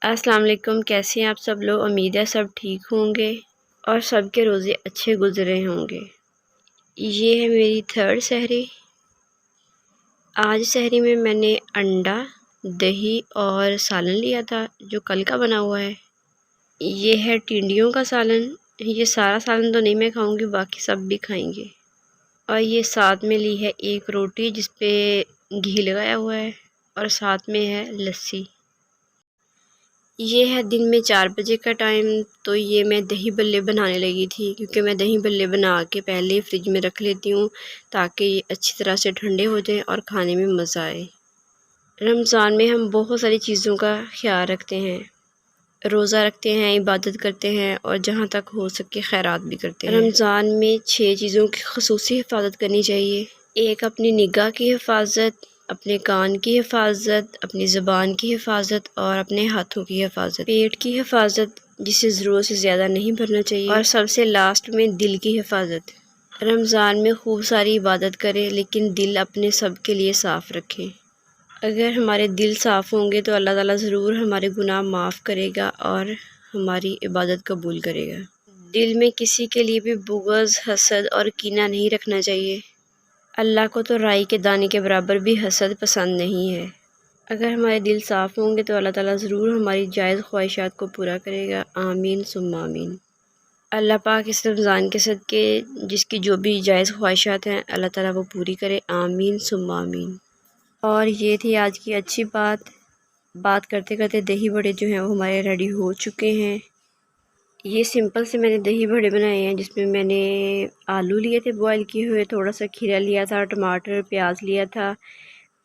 अस्सलाम वालेकुम। कैसे हैं आप सब लोग? उम्मीद है सब ठीक होंगे और सबके रोज़े अच्छे गुज़रे होंगे। ये है मेरी थर्ड सहरी। आज सहरी में मैंने अंडा, दही और सालन लिया था जो कल का बना हुआ है। ये है टिंडियों का सालन। ये सारा सालन तो नहीं मैं खाऊंगी, बाकी सब भी खाएंगे। और ये साथ में ली है एक रोटी जिस पे घी लगाया हुआ है और साथ में है लस्सी। ये है दिन में 4 बजे का टाइम। तो ये मैं दही बल्ले बनाने लगी थी, क्योंकि मैं दही बल्ले बना के पहले ही फ्रिज में रख लेती हूँ ताकि ये अच्छी तरह से ठंडे हो जाएं और खाने में मज़ा आए। रमज़ान में हम बहुत सारी चीज़ों का ख्याल रखते हैं, रोज़ा रखते हैं, इबादत करते हैं और जहाँ तक हो सके खैरात भी करते हैं। रमज़ान में 6 चीज़ों की ख़ुसूसी हिफाजत करनी चाहिए। एक, अपनी निगाह की हिफाजत, अपने कान की हिफाजत, अपनी ज़ुबान की हिफाजत और अपने हाथों की हिफाजत, पेट की हिफाजत जिसे ज़रूरत से ज़्यादा नहीं भरना चाहिए, और सबसे लास्ट में दिल की हिफाजत। रमज़ान में खूब सारी इबादत करें लेकिन दिल अपने सब के लिए साफ़ रखें। अगर हमारे दिल साफ़ होंगे तो अल्लाह ताला ज़रूर हमारे गुनाह माफ़ करेगा और हमारी इबादत कबूल करेगा। दिल में किसी के लिए भी बुग़्ज़, हसद और कीना नहीं रखना चाहिए। अल्लाह को तो राई के दाने के बराबर भी हसद पसंद नहीं है। अगर हमारे दिल साफ़ होंगे तो अल्लाह ताला ज़रूर हमारी जायज़ ख्वाहिशात को पूरा करेगा। आमीन सुम्मा आमीन। अल्लाह पाक इस रमज़ान के सदके जिसकी जो भी जायज़ ख्वाहिशात हैं अल्लाह ताला वो पूरी करे। आमीन सुम्मा आमीन। और ये थी आज की अच्छी बात करते करते दही बड़े जो हैं वो हमारे रेडी हो चुके हैं। ये सिंपल से मैंने दही बड़े बनाए हैं, जिसमें मैंने आलू लिए थे बॉईल किए हुए, थोड़ा सा खीरा लिया था, टमाटर, प्याज लिया था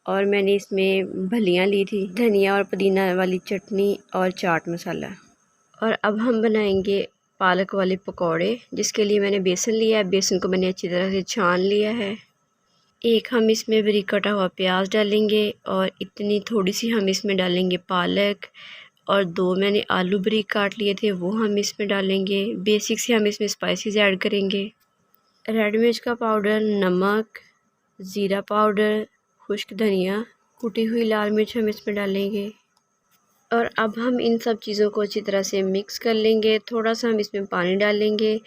और मैंने इसमें फलियाँ ली थी, धनिया और पुदीना वाली चटनी और चाट मसाला। और अब हम बनाएंगे पालक वाले पकौड़े, जिसके लिए मैंने बेसन लिया है। बेसन को मैंने अच्छी तरह से छान लिया है। एक हम इसमें बारीक कटा हुआ प्याज डालेंगे और इतनी थोड़ी सी हम इसमें डालेंगे पालक, और 2 मैंने आलू बारीक काट लिए थे वो हम इसमें डालेंगे। बेसिक से हम इसमें स्पाइसेस ऐड करेंगे। रेड मिर्च का पाउडर, नमक, ज़ीरा पाउडर, खुश्क धनिया, कुटी हुई लाल मिर्च हम इसमें डालेंगे। और अब हम इन सब चीज़ों को अच्छी तरह से मिक्स कर लेंगे। थोड़ा सा हम इसमें पानी डालेंगे।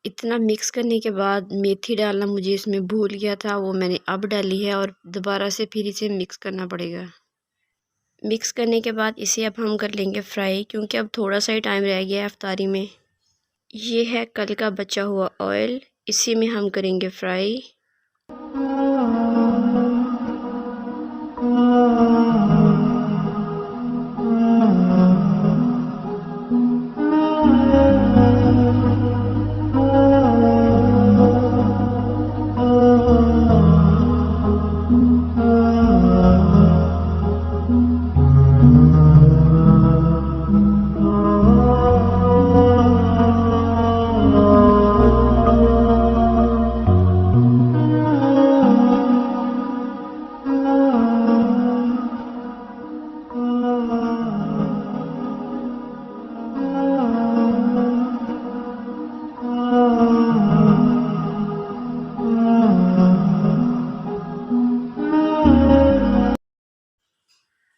इतना मिक्स करने के बाद मेथी डालना मुझे इसमें भूल गया था, वो मैंने अब डाली है और दोबारा से फिर इसे मिक्स करना पड़ेगा। मिक्स करने के बाद इसे अब हम कर लेंगे फ्राई, क्योंकि अब थोड़ा सा ही टाइम रह गया है इफ्तारी में। ये है कल का बचा हुआ ऑयल, इसी में हम करेंगे फ्राई।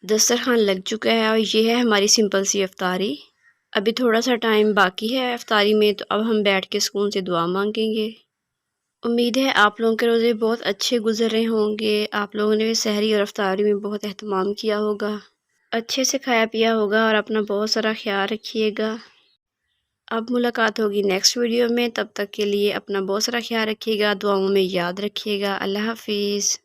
दस्तरखान लग चुका है और ये है हमारी सिंपल सी इफ्तारी। अभी थोड़ा सा टाइम बाकी है इफ्तारी में, तो अब हम बैठ के सुकून से दुआ मांगेंगे। उम्मीद है आप लोगों के रोज़े बहुत अच्छे गुजर रहे होंगे। आप लोगों ने सहरी और इफ्तारी में बहुत एहतमाम किया होगा, अच्छे से खाया पिया होगा और अपना बहुत सारा ख्याल रखिएगा। अब मुलाकात होगी नेक्स्ट वीडियो में, तब तक के लिए अपना बहुत सारा ख्याल रखिएगा, दुआओं में याद रखिएगा। अल्लाह हाफिज़।